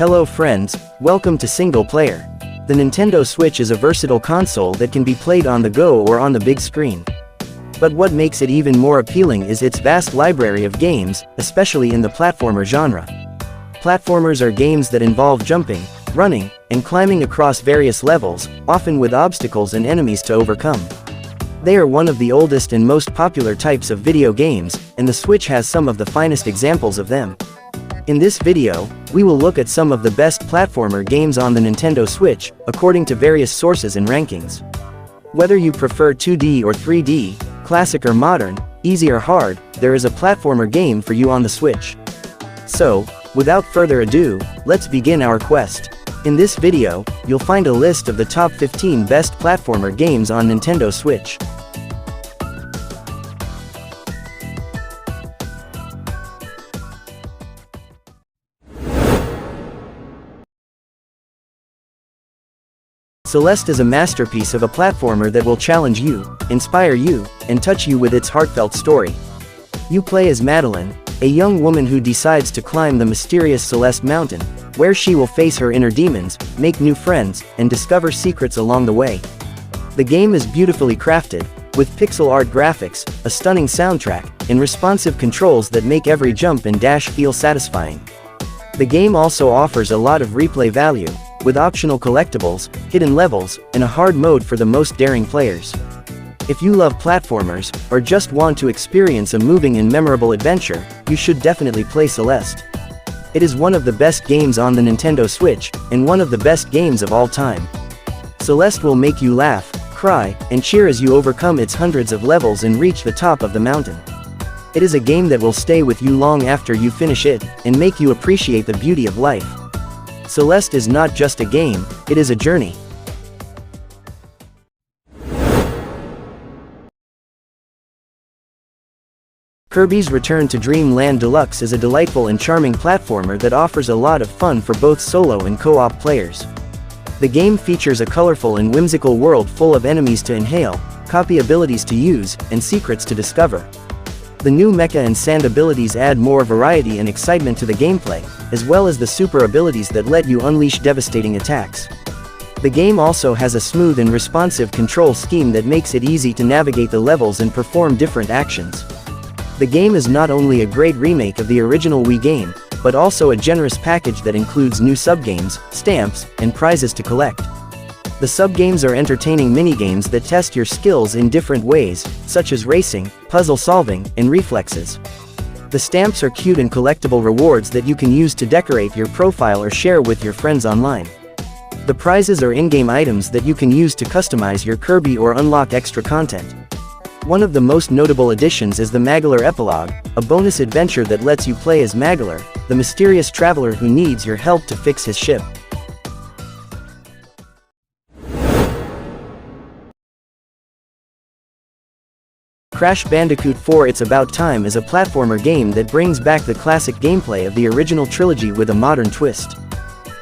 Hello friends, welcome to Single Player. The Nintendo Switch is a versatile console that can be played on the go or on the big screen. But what makes it even more appealing is its vast library of games, especially in the platformer genre. Platformers are games that involve jumping, running, and climbing across various levels, often with obstacles and enemies to overcome. They are one of the oldest and most popular types of video games, and the Switch has some of the finest examples of them. In this video, we will look at some of the best platformer games on the Nintendo Switch, according to various sources and rankings. Whether you prefer 2D or 3D, classic or modern, easy or hard, there is a platformer game for you on the Switch. So, without further ado, let's begin our quest. In this video, you'll find a list of the top 15 best platformer games on Nintendo Switch. Celeste is a masterpiece of a platformer that will challenge you, inspire you, and touch you with its heartfelt story. You play as Madeline, a young woman who decides to climb the mysterious Celeste Mountain, where she will face her inner demons, make new friends, and discover secrets along the way. The game is beautifully crafted, with pixel art graphics, a stunning soundtrack, and responsive controls that make every jump and dash feel satisfying. The game also offers a lot of replay value, with optional collectibles, hidden levels, and a hard mode for the most daring players. If you love platformers, or just want to experience a moving and memorable adventure, you should definitely play Celeste. It is one of the best games on the Nintendo Switch, and one of the best games of all time. Celeste will make you laugh, cry, and cheer as you overcome its hundreds of levels and reach the top of the mountain. It is a game that will stay with you long after you finish it, and make you appreciate the beauty of life. Celeste is not just a game, it is a journey. Kirby's Return to Dream Land Deluxe is a delightful and charming platformer that offers a lot of fun for both solo and co-op players. The game features a colorful and whimsical world full of enemies to inhale, copy abilities to use, and secrets to discover. The new mecha and sand abilities add more variety and excitement to the gameplay, as well as the super abilities that let you unleash devastating attacks. The game also has a smooth and responsive control scheme that makes it easy to navigate the levels and perform different actions. The game is not only a great remake of the original Wii game, but also a generous package that includes new subgames, stamps, and prizes to collect. The subgames are entertaining minigames that test your skills in different ways, such as racing, puzzle solving, and reflexes. The stamps are cute and collectible rewards that you can use to decorate your profile or share with your friends online. The prizes are in-game items that you can use to customize your Kirby or unlock extra content. One of the most notable additions is the Magolor Epilogue, a bonus adventure that lets you play as Magolor, the mysterious traveler who needs your help to fix his ship. Crash Bandicoot 4: It's About Time is a platformer game that brings back the classic gameplay of the original trilogy with a modern twist.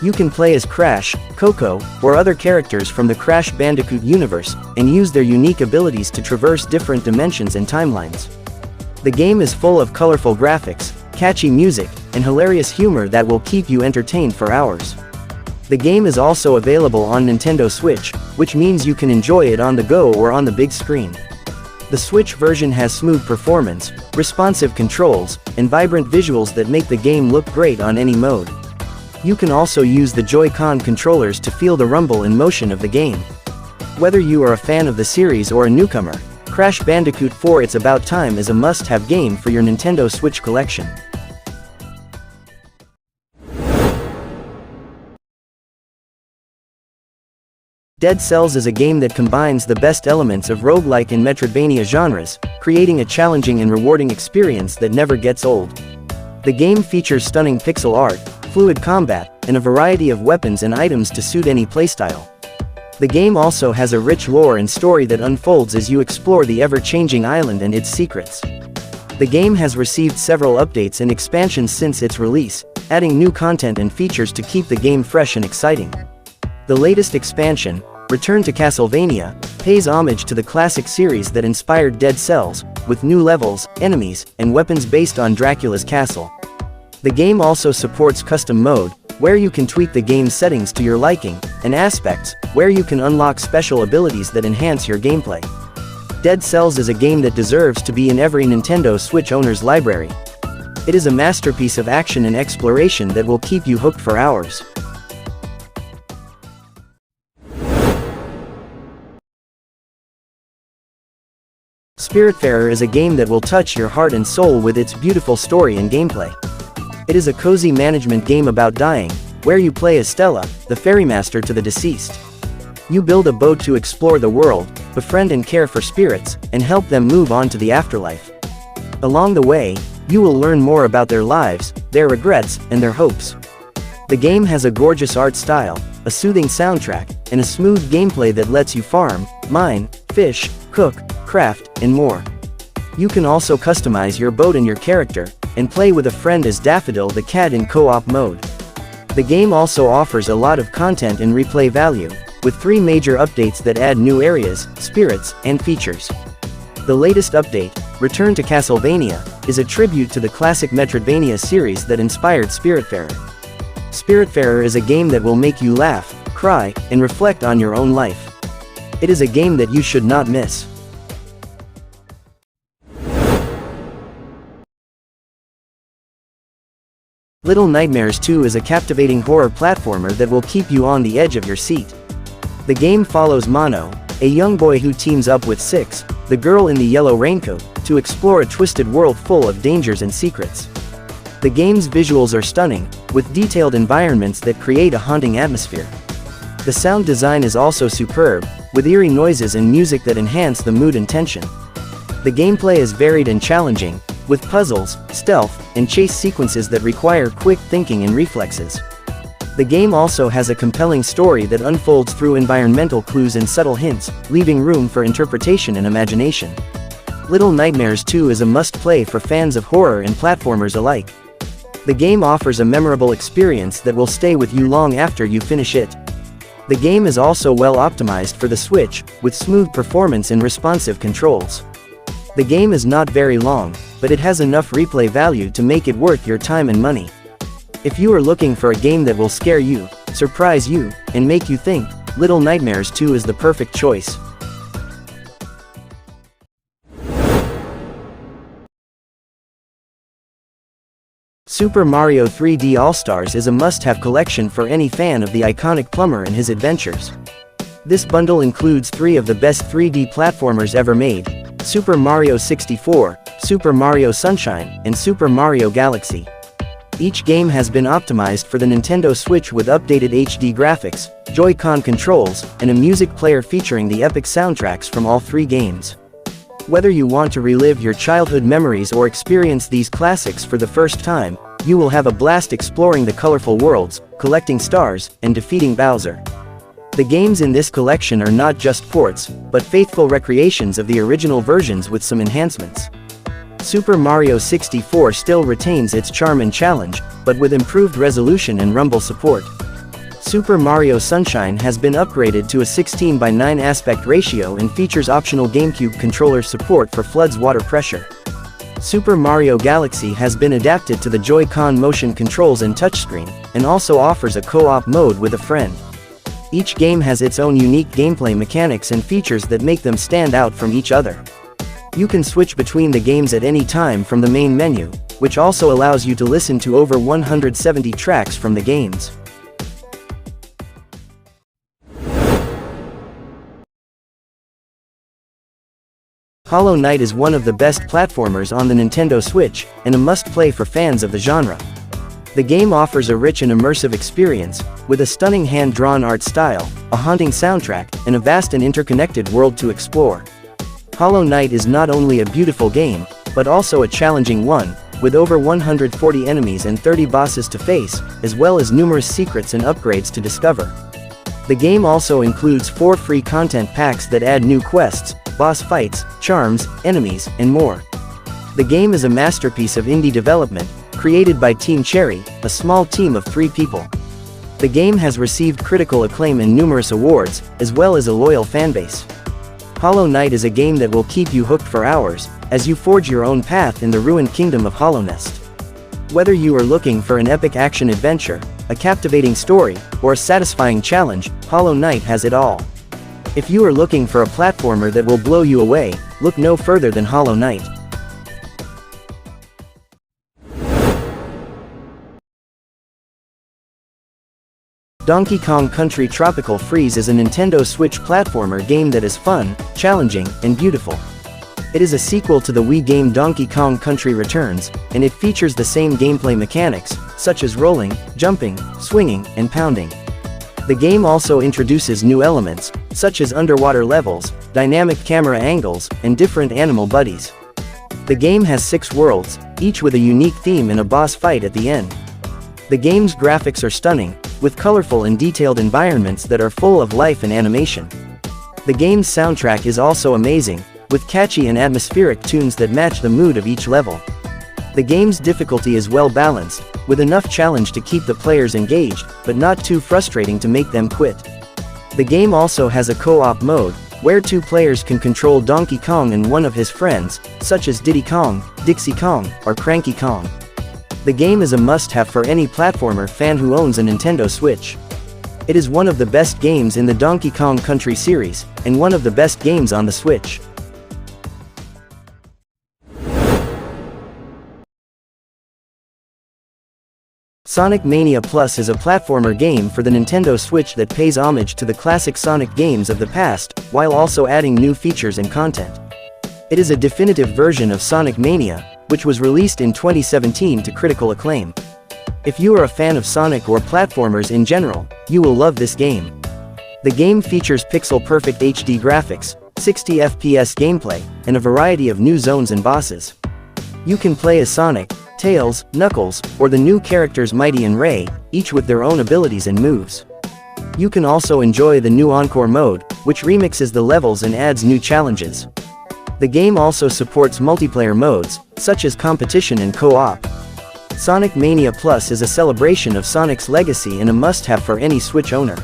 You can play as Crash, Coco, or other characters from the Crash Bandicoot universe, and use their unique abilities to traverse different dimensions and timelines. The game is full of colorful graphics, catchy music, and hilarious humor that will keep you entertained for hours. The game is also available on Nintendo Switch, which means you can enjoy it on the go or on the big screen. The Switch version has smooth performance, responsive controls, and vibrant visuals that make the game look great on any mode. You can also use the Joy-Con controllers to feel the rumble and motion of the game. Whether you are a fan of the series or a newcomer, Crash Bandicoot 4: It's About Time is a must-have game for your Nintendo Switch collection. Dead Cells is a game that combines the best elements of roguelike and Metroidvania genres, creating a challenging and rewarding experience that never gets old. The game features stunning pixel art, fluid combat, and a variety of weapons and items to suit any playstyle. The game also has a rich lore and story that unfolds as you explore the ever-changing island and its secrets. The game has received several updates and expansions since its release, adding new content and features to keep the game fresh and exciting. The latest expansion, Return to Castlevania, pays homage to the classic series that inspired Dead Cells, with new levels, enemies, and weapons based on Dracula's castle. The game also supports custom mode, where you can tweak the game's settings to your liking, and Aspects, where you can unlock special abilities that enhance your gameplay. Dead Cells is a game that deserves to be in every Nintendo Switch owner's library. It is a masterpiece of action and exploration that will keep you hooked for hours. Spiritfarer is a game that will touch your heart and soul with its beautiful story and gameplay. It is a cozy management game about dying, where you play as Stella, the ferrymaster to the deceased. You build a boat to explore the world, befriend and care for spirits, and help them move on to the afterlife. Along the way, you will learn more about their lives, their regrets, and their hopes. The game has a gorgeous art style, a soothing soundtrack, and a smooth gameplay that lets you farm, mine, fish, cook, craft, and more. You can also customize your boat and your character, and play with a friend as Daffodil the cat in co-op mode. The game also offers a lot of content and replay value, with 3 major updates that add new areas, spirits, and features. The latest update, Return to Castlevania, is a tribute to the classic Metroidvania series that inspired Spiritfarer. Spiritfarer is a game that will make you laugh, cry, and reflect on your own life. It is a game that you should not miss. Little Nightmares 2 is a captivating horror platformer that will keep you on the edge of your seat. The game follows Mono, a young boy who teams up with Six, the girl in the yellow raincoat, to explore a twisted world full of dangers and secrets. The game's visuals are stunning, with detailed environments that create a haunting atmosphere. The sound design is also superb, with eerie noises and music that enhance the mood and tension. The gameplay is varied and challenging, with puzzles, stealth, and chase sequences that require quick thinking and reflexes. The game also has a compelling story that unfolds through environmental clues and subtle hints, leaving room for interpretation and imagination. Little Nightmares 2 is a must-play for fans of horror and platformers alike. The game offers a memorable experience that will stay with you long after you finish it. The game is also well optimized for the Switch, with smooth performance and responsive controls. The game is not very long, but it has enough replay value to make it worth your time and money. If you are looking for a game that will scare you, surprise you, and make you think, Little Nightmares 2 is the perfect choice. Super Mario 3D All-Stars is a must-have collection for any fan of the iconic plumber and his adventures. This bundle includes 3 of the best 3D platformers ever made: Super Mario 64, Super Mario Sunshine, and Super Mario Galaxy. Each game has been optimized for the Nintendo Switch with updated HD graphics, Joy-Con controls, and a music player featuring the epic soundtracks from all 3 games. Whether you want to relive your childhood memories or experience these classics for the first time, you will have a blast exploring the colorful worlds, collecting stars, and defeating Bowser. The games in this collection are not just ports, but faithful recreations of the original versions with some enhancements. Super Mario 64 still retains its charm and challenge, but with improved resolution and rumble support. Super Mario Sunshine has been upgraded to a 16:9 aspect ratio and features optional GameCube controller support for FLUDD's water pressure. Super Mario Galaxy has been adapted to the Joy-Con motion controls and touchscreen, and also offers a co-op mode with a friend. Each game has its own unique gameplay mechanics and features that make them stand out from each other. You can switch between the games at any time from the main menu, which also allows you to listen to over 170 tracks from the games. Hollow Knight is one of the best platformers on the Nintendo Switch, and a must-play for fans of the genre. The game offers a rich and immersive experience, with a stunning hand-drawn art style, a haunting soundtrack, and a vast and interconnected world to explore. Hollow Knight is not only a beautiful game, but also a challenging one, with over 140 enemies and 30 bosses to face, as well as numerous secrets and upgrades to discover. The game also includes 4 free content packs that add new quests, boss fights, charms, enemies, and more. The game is a masterpiece of indie development, created by Team Cherry, a small team of 3 people. The game has received critical acclaim and numerous awards, as well as a loyal fanbase. Hollow Knight is a game that will keep you hooked for hours, as you forge your own path in the ruined kingdom of Hollownest. Whether you are looking for an epic action adventure, a captivating story, or a satisfying challenge, Hollow Knight has it all. If you are looking for a platformer that will blow you away, look no further than Hollow Knight. Donkey Kong Country Tropical Freeze is a Nintendo Switch platformer game that is fun, challenging, and beautiful. It is a sequel to the Wii game Donkey Kong Country Returns, and it features the same gameplay mechanics, such as rolling, jumping, swinging, and pounding. The game also introduces new elements, such as underwater levels, dynamic camera angles, and different animal buddies. The game has 6 worlds, each with a unique theme and a boss fight at the end. The game's graphics are stunning, with colorful and detailed environments that are full of life and animation. The game's soundtrack is also amazing, with catchy and atmospheric tunes that match the mood of each level. The game's difficulty is well balanced, with enough challenge to keep the players engaged, but not too frustrating to make them quit. The game also has a co-op mode, where 2 players can control Donkey Kong and one of his friends, such as Diddy Kong, Dixie Kong, or Cranky Kong. The game is a must-have for any platformer fan who owns a Nintendo Switch. It is one of the best games in the Donkey Kong Country series, and one of the best games on the Switch. Sonic Mania Plus is a platformer game for the Nintendo Switch that pays homage to the classic Sonic games of the past, while also adding new features and content. It is a definitive version of Sonic Mania, which was released in 2017 to critical acclaim. If you are a fan of Sonic or platformers in general, you will love this game. The game features pixel-perfect HD graphics, 60 FPS gameplay, and a variety of new zones and bosses. You can play as Sonic, Tails, Knuckles, or the new characters Mighty and Ray, each with their own abilities and moves. You can also enjoy the new Encore mode, which remixes the levels and adds new challenges. The game also supports multiplayer modes, such as competition and co-op. Sonic Mania Plus is a celebration of Sonic's legacy and a must-have for any Switch owner.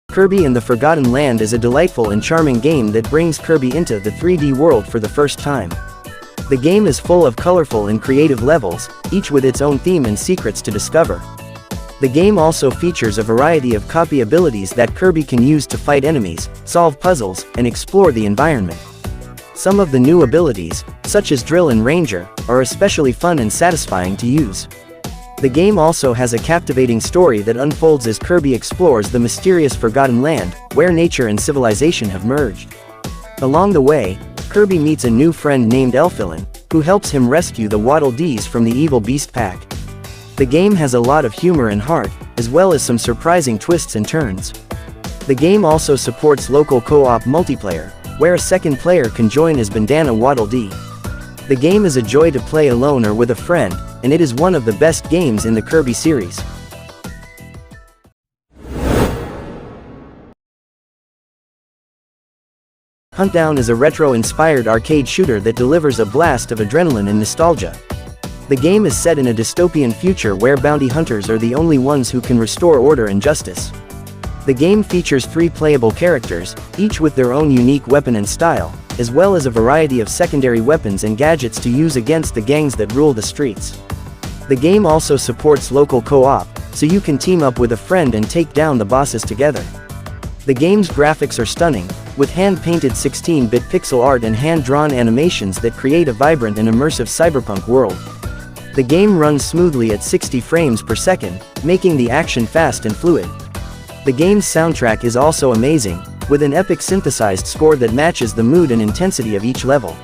Kirby and the Forgotten Land is a delightful and charming game that brings Kirby into the 3D world for the first time. The game is full of colorful and creative levels, each with its own theme and secrets to discover. The game also features a variety of copy abilities that Kirby can use to fight enemies, solve puzzles, and explore the environment. Some of the new abilities, such as Drill and Ranger, are especially fun and satisfying to use. The game also has a captivating story that unfolds as Kirby explores the mysterious Forgotten Land, where nature and civilization have merged. Along the way, Kirby meets a new friend named Elfilin, who helps him rescue the Waddle Dees from the evil Beast Pack. The game has a lot of humor and heart, as well as some surprising twists and turns. The game also supports local co-op multiplayer, where a second player can join as Bandana Waddle Dee. The game is a joy to play alone or with a friend, and it is one of the best games in the Kirby series. Huntdown is a retro-inspired arcade shooter that delivers a blast of adrenaline and nostalgia. The game is set in a dystopian future where bounty hunters are the only ones who can restore order and justice. The game features 3 playable characters, each with their own unique weapon and style, as well as a variety of secondary weapons and gadgets to use against the gangs that rule the streets. The game also supports local co-op, so you can team up with a friend and take down the bosses together. The game's graphics are stunning, with hand-painted 16-bit pixel art and hand-drawn animations that create a vibrant and immersive cyberpunk world. The game runs smoothly at 60 frames per second, making the action fast and fluid. The game's soundtrack is also amazing, with an epic synthesized score that matches the mood and intensity of each level.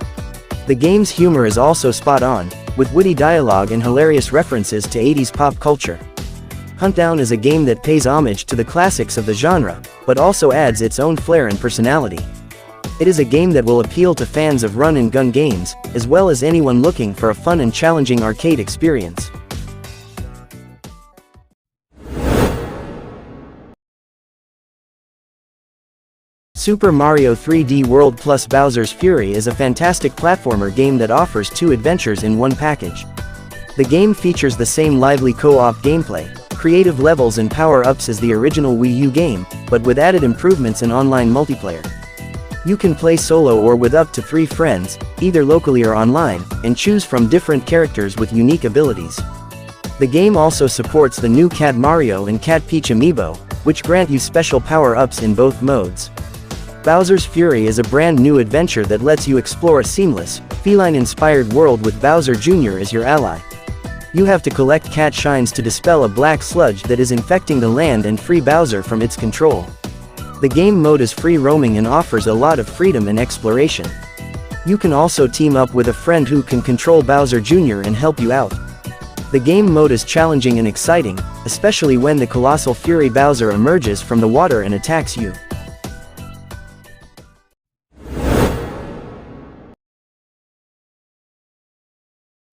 The game's humor is also spot on, with witty dialogue and hilarious references to 80s pop culture. Huntdown is a game that pays homage to the classics of the genre, but also adds its own flair and personality. It is a game that will appeal to fans of run-and-gun games, as well as anyone looking for a fun and challenging arcade experience. Super Mario 3D World plus Bowser's Fury is a fantastic platformer game that offers 2 adventures in one package. The game features the same lively co-op gameplay, creative levels and power-ups as the original Wii U game, but with added improvements in online multiplayer. You can play solo or with up to 3 friends, either locally or online, and choose from different characters with unique abilities. The game also supports the new Cat Mario and Cat Peach amiibo, which grant you special power-ups in both modes. Bowser's Fury is a brand new adventure that lets you explore a seamless, feline-inspired world with Bowser Jr. as your ally. You have to collect cat shines to dispel a black sludge that is infecting the land and free Bowser from its control. The game mode is free roaming and offers a lot of freedom and exploration. You can also team up with a friend who can control Bowser Jr. and help you out. The game mode is challenging and exciting, especially when the Colossal Fury Bowser emerges from the water and attacks you.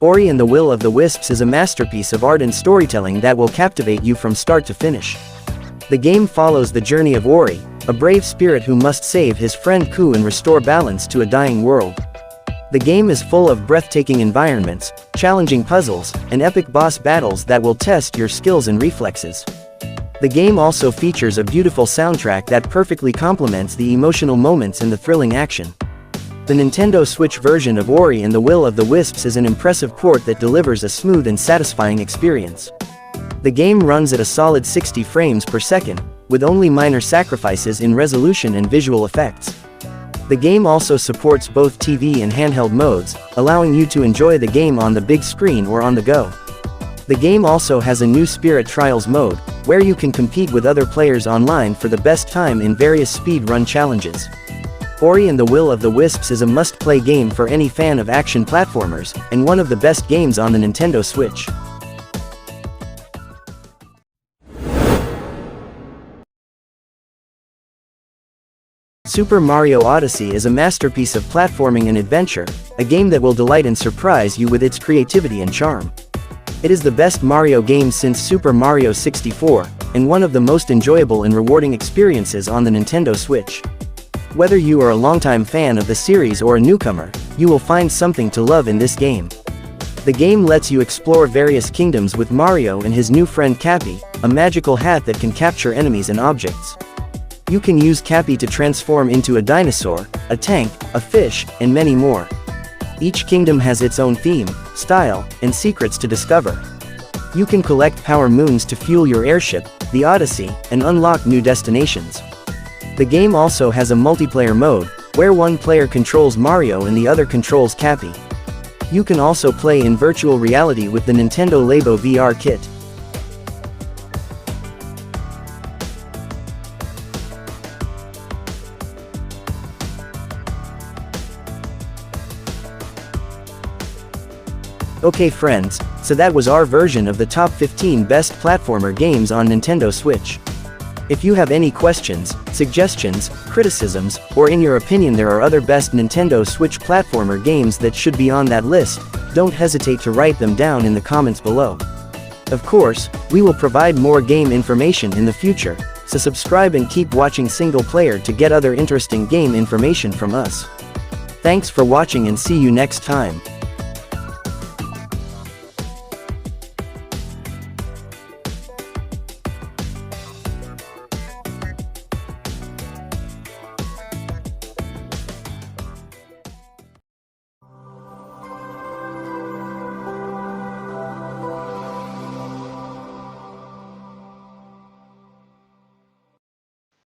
Ori and the Will of the Wisps is a masterpiece of art and storytelling that will captivate you from start to finish. The game follows the journey of Ori, a brave spirit who must save his friend Ku and restore balance to a dying world. The game is full of breathtaking environments, challenging puzzles, and epic boss battles that will test your skills and reflexes. The game also features a beautiful soundtrack that perfectly complements the emotional moments and the thrilling action. The Nintendo Switch version of Ori and the Will of the Wisps is an impressive port that delivers a smooth and satisfying experience. The game runs at a solid 60 frames per second, with only minor sacrifices in resolution and visual effects. The game also supports both TV and handheld modes, allowing you to enjoy the game on the big screen or on the go. The game also has a new Spirit Trials mode, where you can compete with other players online for the best time in various speed run challenges. Ori and the Will of the Wisps is a must-play game for any fan of action platformers, and one of the best games on the Nintendo Switch. Super Mario Odyssey is a masterpiece of platforming and adventure, a game that will delight and surprise you with its creativity and charm. It is the best Mario game since Super Mario 64, and one of the most enjoyable and rewarding experiences on the Nintendo Switch. Whether you are a longtime fan of the series or a newcomer, you will find something to love in this game. The game lets you explore various kingdoms with Mario and his new friend Cappy, a magical hat that can capture enemies and objects. You can use Cappy to transform into a dinosaur, a tank, a fish, and many more. Each kingdom has its own theme, style, and secrets to discover. You can collect power moons to fuel your airship, the Odyssey, and unlock new destinations. The game also has a multiplayer mode, where one player controls Mario and the other controls Cappy. You can also play in virtual reality with the Nintendo Labo VR kit. Okay friends, so that was our version of the top 15 best platformer games on Nintendo Switch. If you have any questions, suggestions, criticisms, or in your opinion there are other best Nintendo Switch platformer games that should be on that list, don't hesitate to write them down in the comments below. Of course, we will provide more game information in the future, so subscribe and keep watching Single Player to get other interesting game information from us. Thanks for watching and see you next time.